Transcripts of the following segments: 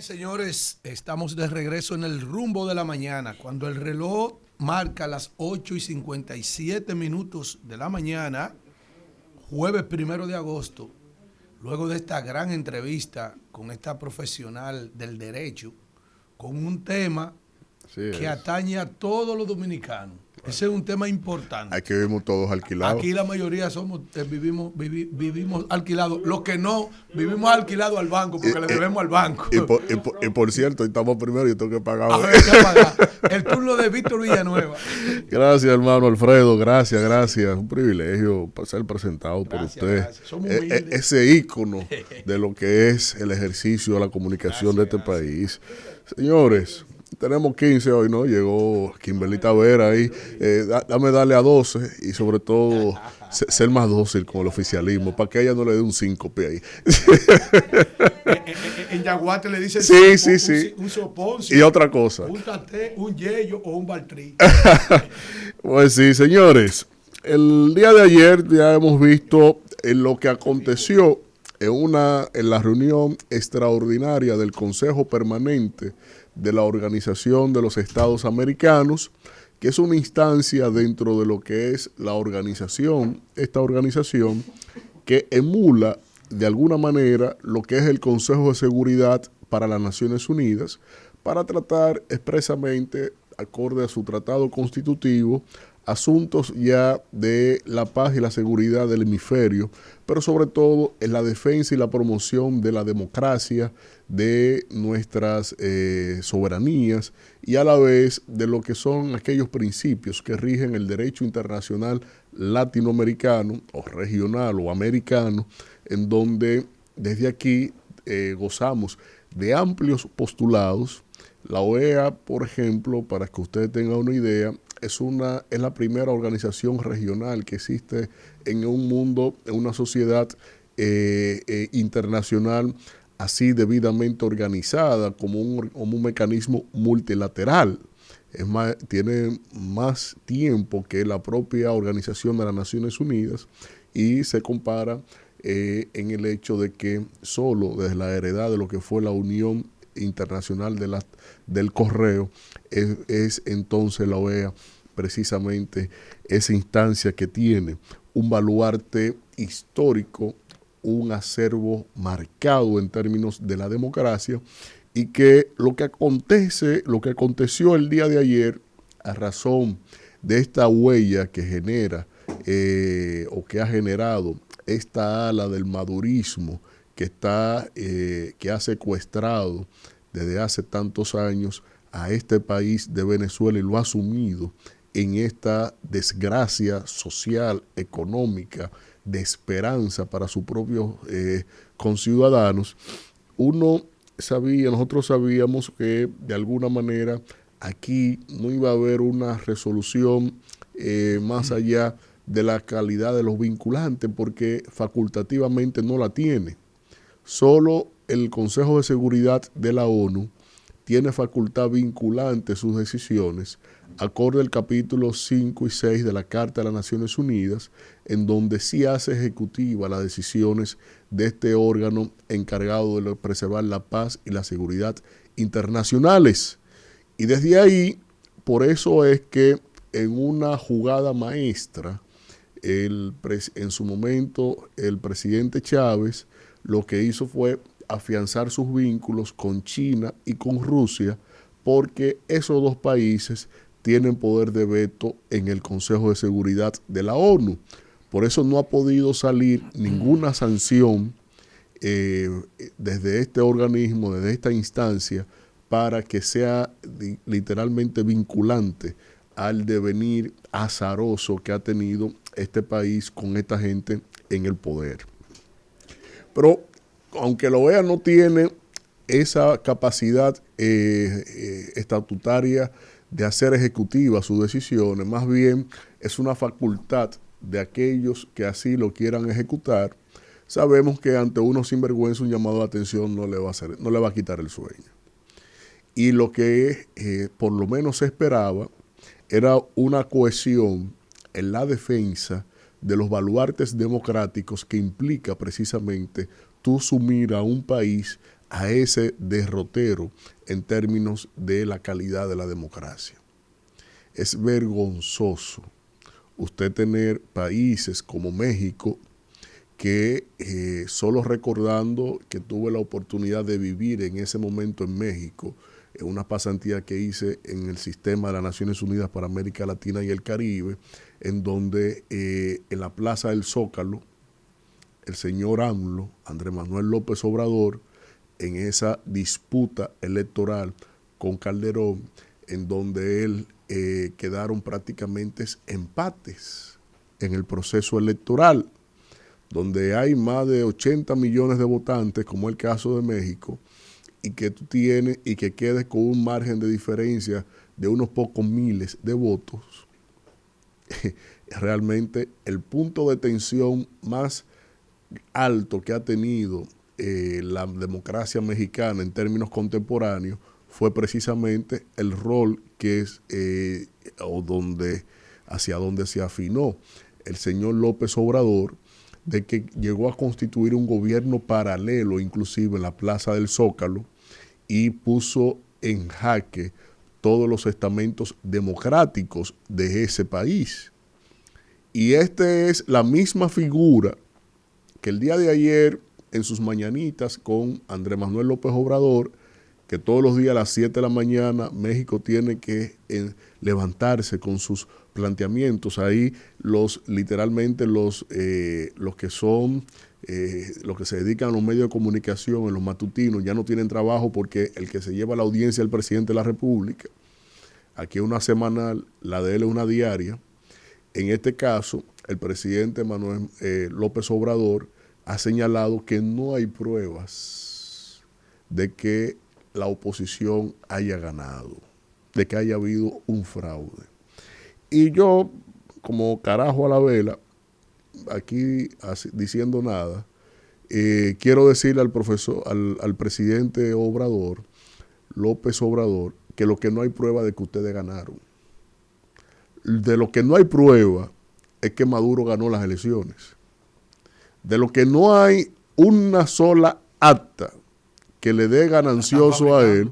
Señores, estamos de regreso en el rumbo de la mañana. Cuando el reloj marca las 8:57 de la mañana, jueves 1 de agosto, luego de esta gran entrevista con esta profesional del derecho, con un tema que atañe a todos los dominicanos. Ese es un tema importante. Aquí vivimos todos alquilados. Aquí la mayoría vivimos alquilados. Los que no, vivimos alquilados al banco porque le debemos al banco. Y por cierto, estamos primero y yo tengo que pagar. El turno de Víctor Villanueva. Gracias, hermano Alfredo. Gracias. Un privilegio ser presentado por usted. Gracias. Somos humildes. Ese ícono de lo que es el ejercicio de la comunicación de este país. Señores, tenemos 15 hoy, ¿no? Llegó Kimberly Tavera ahí. Dame darle a 12 y sobre todo ser más dócil con el oficialismo para que ella no le dé un síncope ahí. En Yaguate le dicen sí. un sopón. Y otra cosa. Un taté, un yello o un baltrí. Pues sí, señores. El día de ayer ya hemos visto lo que aconteció en la reunión extraordinaria del Consejo Permanente de la Organización de los Estados Americanos, que es una instancia dentro de lo que es la organización, esta organización que emula de alguna manera lo que es el Consejo de Seguridad para las Naciones Unidas, para tratar expresamente, acorde a su tratado constitutivo, asuntos ya de la paz y la seguridad del hemisferio, pero sobre todo en la defensa y la promoción de la democracia, de nuestras soberanías y a la vez de lo que son aquellos principios que rigen el derecho internacional latinoamericano o regional o americano, en donde desde aquí gozamos de amplios postulados. La OEA, por ejemplo, para que usted tenga una idea, es la primera organización regional que existe en un mundo, en una sociedad internacional así debidamente organizada como un mecanismo multilateral. Es más, tiene más tiempo que la propia Organización de las Naciones Unidas y se compara en el hecho de que solo desde la heredad de lo que fue la Unión Internacional del Correo es entonces la OEA precisamente esa instancia que tiene un baluarte histórico, un acervo marcado en términos de la democracia, y que lo que aconteció el día de ayer a razón de esta huella que genera o que ha generado esta ala del madurismo que ha secuestrado desde hace tantos años a este país de Venezuela y lo ha sumido en esta desgracia social, económica, de esperanza para sus propios conciudadanos. Nosotros sabíamos que de alguna manera aquí no iba a haber una resolución más allá de la calidad de los vinculantes, porque facultativamente no la tiene. Solo el Consejo de Seguridad de la ONU tiene facultad vinculante sus decisiones, acorde al capítulo 5 y 6 de la Carta de las Naciones Unidas, en donde sí hace ejecutiva las decisiones de este órgano encargado de preservar la paz y la seguridad internacionales. Y desde ahí, por eso es que en una jugada maestra, en su momento el presidente Chávez lo que hizo fue afianzar sus vínculos con China y con Rusia, porque esos dos países tienen poder de veto en el Consejo de Seguridad de la ONU. Por eso no ha podido salir ninguna sanción desde este organismo, desde esta instancia, para que sea literalmente vinculante al devenir azaroso que ha tenido este país con esta gente en el poder. Pero aunque la OEA no tiene esa capacidad estatutaria de hacer ejecutivas sus decisiones, más bien es una facultad de aquellos que así lo quieran ejecutar, sabemos que ante uno sinvergüenza un llamado de atención no le va a quitar el sueño. Y lo que por lo menos se esperaba era una cohesión en la defensa de los baluartes democráticos que implica precisamente tú sumir a un país a ese derrotero en términos de la calidad de la democracia. Es vergonzoso usted tener países como México que solo recordando que tuve la oportunidad de vivir en ese momento en México, en una pasantía que hice en el sistema de las Naciones Unidas para América Latina y el Caribe, en donde en la Plaza del Zócalo, el señor AMLO, Andrés Manuel López Obrador, en esa disputa electoral con Calderón, en donde él quedaron prácticamente empates en el proceso electoral, donde hay más de 80 millones de votantes, como el caso de México, y que tú tienes y que quedes con un margen de diferencia de unos pocos miles de votos. Realmente el punto de tensión más alto que ha tenido la democracia mexicana en términos contemporáneos fue precisamente el rol que es hacia donde se afinó el señor López Obrador, de que llegó a constituir un gobierno paralelo inclusive en la Plaza del Zócalo y puso en jaque todos los estamentos democráticos de ese país. Y esta es la misma figura que el día de ayer en sus mañanitas con Andrés Manuel López Obrador, que todos los días a las 7 de la mañana México tiene que levantarse con sus planteamientos. Ahí literalmente los que son, los que se dedican a los medios de comunicación, en los matutinos, ya no tienen trabajo porque el que se lleva la audiencia es el presidente de la República. Aquí es una semanal, la de él es una diaria. En este caso, el presidente Manuel López Obrador ha señalado que no hay pruebas de que la oposición haya ganado, de que haya habido un fraude. Y yo, como carajo a la vela, aquí diciendo nada, quiero decirle al presidente Obrador, López Obrador, que lo que no hay prueba de que ustedes ganaron. De lo que no hay prueba es que Maduro ganó las elecciones. De lo que no hay una sola acta que le dé ganancioso a él.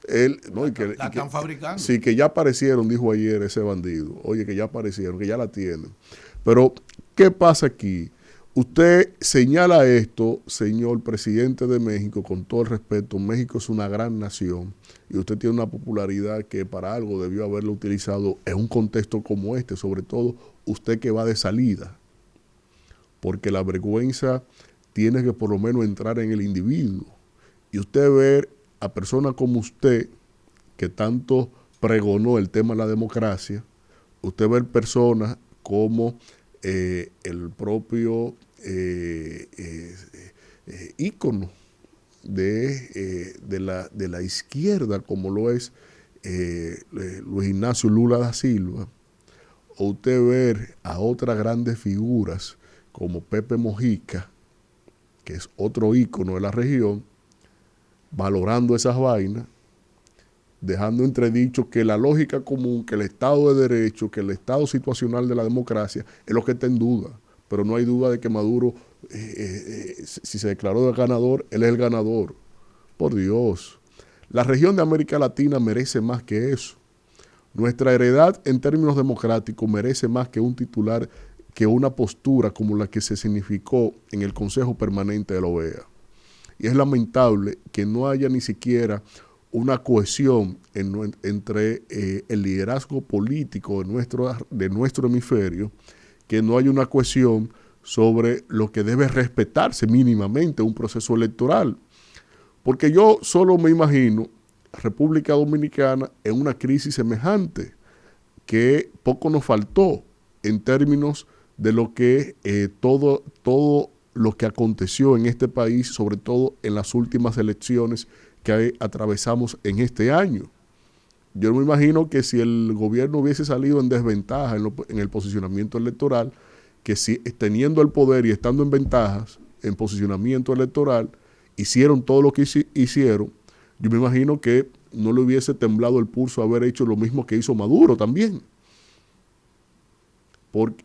La están fabricando. Sí, que ya aparecieron, dijo ayer ese bandido. Oye, que ya aparecieron, que ya la tienen. Pero, ¿qué pasa aquí? Usted señala esto, señor presidente de México, con todo el respeto. México es una gran nación y usted tiene una popularidad que para algo debió haberlo utilizado en un contexto como este, sobre todo usted que va de salida. Porque la vergüenza tiene que por lo menos entrar en el individuo. Y usted ver a personas como usted, que tanto pregonó el tema de la democracia, usted ver personas como el propio ícono de la izquierda, como lo es Luis Ignacio Lula da Silva, o usted ver a otras grandes figuras como Pepe Mojica, que es otro ícono de la región, valorando esas vainas, dejando entredicho que la lógica común, que el Estado de Derecho, que el Estado situacional de la democracia es lo que está en duda. Pero no hay duda de que Maduro, si se declaró ganador, él es el ganador. Por Dios. La región de América Latina merece más que eso. Nuestra heredad en términos democráticos merece más que un titular, que una postura como la que se significó en el Consejo Permanente de la OEA. Y es lamentable que no haya ni siquiera una cohesión entre el liderazgo político de nuestro hemisferio, que no haya una cohesión sobre lo que debe respetarse mínimamente un proceso electoral. Porque yo solo me imagino República Dominicana en una crisis semejante, que poco nos faltó en términos de lo que todo lo que aconteció en este país, sobre todo en las últimas elecciones que atravesamos en este año. Yo me imagino que si el gobierno hubiese salido en desventaja en el posicionamiento electoral, que si teniendo el poder y estando en ventajas en posicionamiento electoral, hicieron todo lo que hicieron, yo me imagino que no le hubiese temblado el pulso haber hecho lo mismo que hizo Maduro también.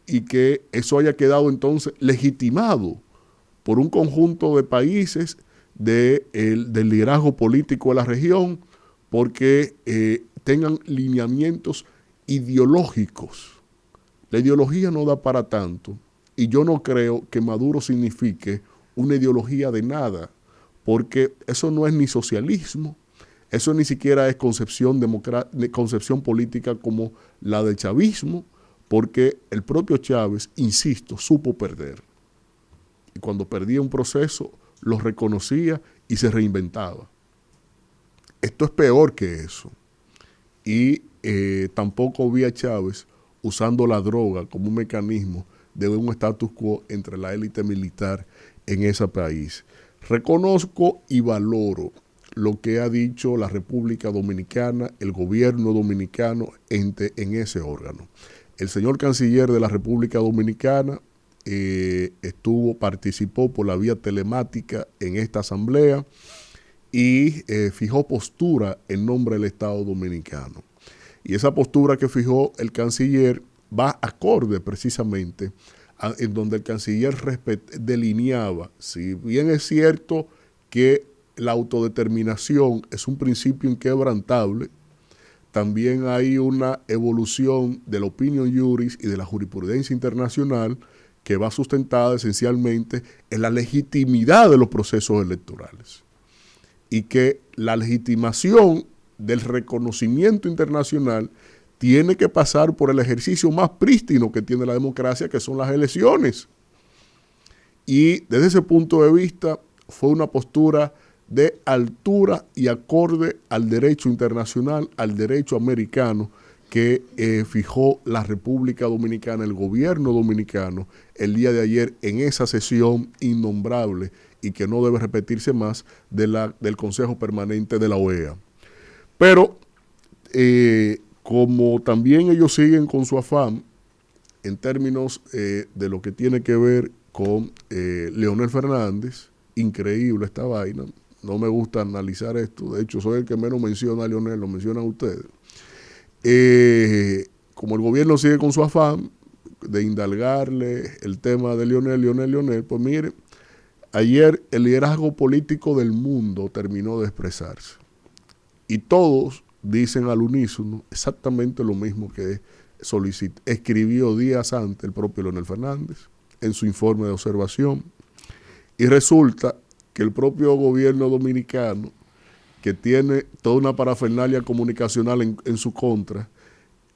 Y que eso haya quedado entonces legitimado por un conjunto de países del liderazgo político de la región, porque tengan lineamientos ideológicos. La ideología no da para tanto, y yo no creo que Maduro signifique una ideología de nada, porque eso no es ni socialismo, eso ni siquiera es concepción política como la del chavismo, porque el propio Chávez, insisto, supo perder. Y cuando perdía un proceso, lo reconocía y se reinventaba. Esto es peor que eso. Y tampoco vi a Chávez usando la droga como un mecanismo de un status quo entre la élite militar en ese país. Reconozco y valoro lo que ha dicho la República Dominicana, el gobierno dominicano en ese órgano. El señor canciller de la República Dominicana participó por la vía telemática en esta asamblea y fijó postura en nombre del Estado Dominicano. Y esa postura que fijó el canciller va acorde precisamente en donde el canciller delineaba, si bien es cierto que la autodeterminación es un principio inquebrantable, también hay una evolución de la opinion juris y de la jurisprudencia internacional que va sustentada esencialmente en la legitimidad de los procesos electorales. Y que la legitimación del reconocimiento internacional tiene que pasar por el ejercicio más prístino que tiene la democracia, que son las elecciones. Y desde ese punto de vista fue una postura de altura y acorde al derecho internacional, al derecho americano que fijó la República Dominicana, el gobierno dominicano, el día de ayer en esa sesión innombrable y que no debe repetirse más del Consejo Permanente de la OEA. Pero como también ellos siguen con su afán en términos de lo que tiene que ver con Leonel Fernández, increíble esta vaina, no me gusta analizar esto, de hecho soy el que menos menciona a Leonel, lo mencionan ustedes. Como el gobierno sigue con su afán de indalgarle el tema de Leonel, pues mire, ayer el liderazgo político del mundo terminó de expresarse y todos dicen al unísono exactamente lo mismo que escribió días antes el propio Leonel Fernández en su informe de observación, y resulta que el propio gobierno dominicano, que tiene toda una parafernalia comunicacional en su contra,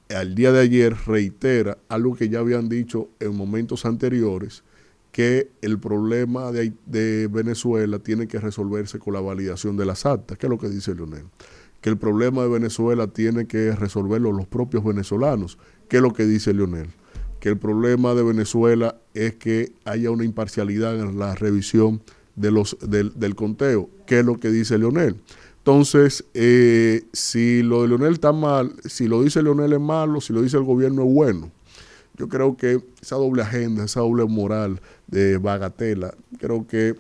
al día de ayer reitera algo que ya habían dicho en momentos anteriores, que el problema de Venezuela tiene que resolverse con la validación de las actas. ¿Qué es lo que dice Leonel? Que el problema de Venezuela tiene que resolverlo los propios venezolanos. ¿Qué es lo que dice Leonel? Que el problema de Venezuela es que haya una imparcialidad en la revisión del conteo. ¿Qué es lo que dice Leonel? Entonces, si lo de Leonel está mal, si lo dice Leonel es malo, si lo dice el gobierno es bueno. Yo creo que esa doble agenda, esa doble moral de bagatela, creo que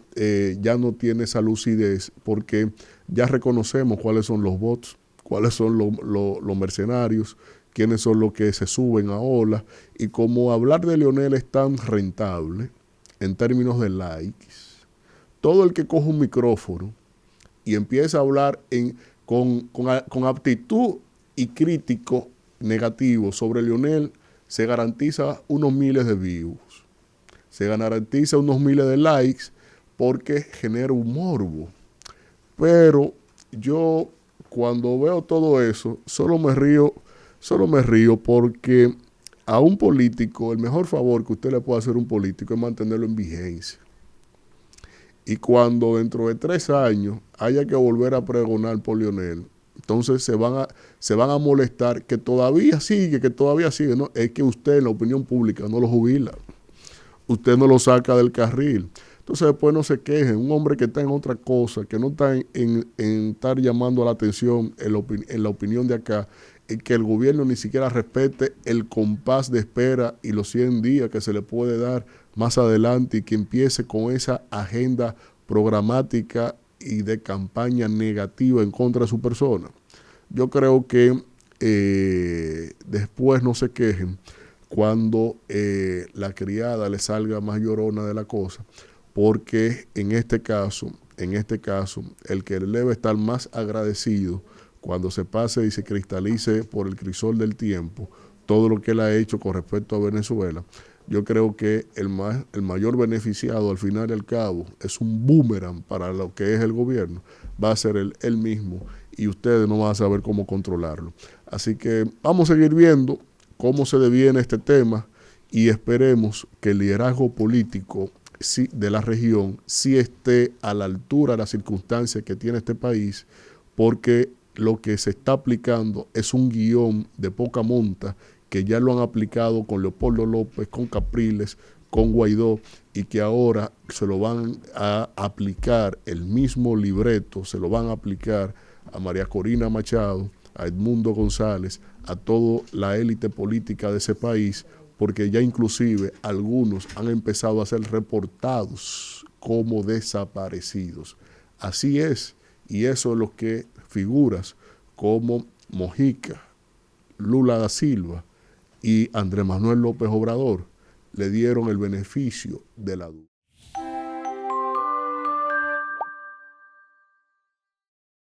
ya no tiene esa lucidez, porque ya reconocemos cuáles son los bots, cuáles son los mercenarios, quiénes son los que se suben a olas, y como hablar de Leonel es tan rentable en términos de likes, todo el que coge un micrófono y empieza a hablar con aptitud y crítico negativo sobre Leonel, se garantiza unos miles de views, se garantiza unos miles de likes, porque genera un morbo. Pero yo, cuando veo todo eso, solo me río porque a un político, el mejor favor que usted le puede hacer a un político es mantenerlo en vigencia. Y cuando dentro de 3 años haya que volver a pregonar por Leonel, entonces se van a molestar que todavía sigue, ¿no? Es que usted en la opinión pública no lo jubila, usted no lo saca del carril. Entonces después no se quejen, un hombre que está en otra cosa, que no está en estar llamando la atención en la opinión de acá, que el gobierno ni siquiera respete el compás de espera y los 100 días que se le puede dar más adelante, y que empiece con esa agenda programática y de campaña negativa en contra de su persona. Yo creo que después no se quejen cuando la criada le salga más llorona de la cosa, porque en este caso en este caso, el que debe estar más agradecido cuando se pase y se cristalice por el crisol del tiempo todo lo que él ha hecho con respecto a Venezuela, yo creo que el mayor beneficiado al final y al cabo es un boomerang para lo que es el gobierno, va a ser él mismo y ustedes no van a saber cómo controlarlo. Así que vamos a seguir viendo cómo se deviene este tema y esperemos que el liderazgo político de la región sí esté a la altura de las circunstancias que tiene este país, porque lo que se está aplicando es un guión de poca monta que ya lo han aplicado con Leopoldo López, con Capriles, con Guaidó, y que ahora se lo van a aplicar el mismo libreto, se lo van a aplicar a María Corina Machado, a Edmundo González, a toda la élite política de ese país, porque ya inclusive algunos han empezado a ser reportados como desaparecidos. Así es, y eso es lo que figuras como Mojica, Lula da Silva y Andrés Manuel López Obrador le dieron el beneficio de la duda.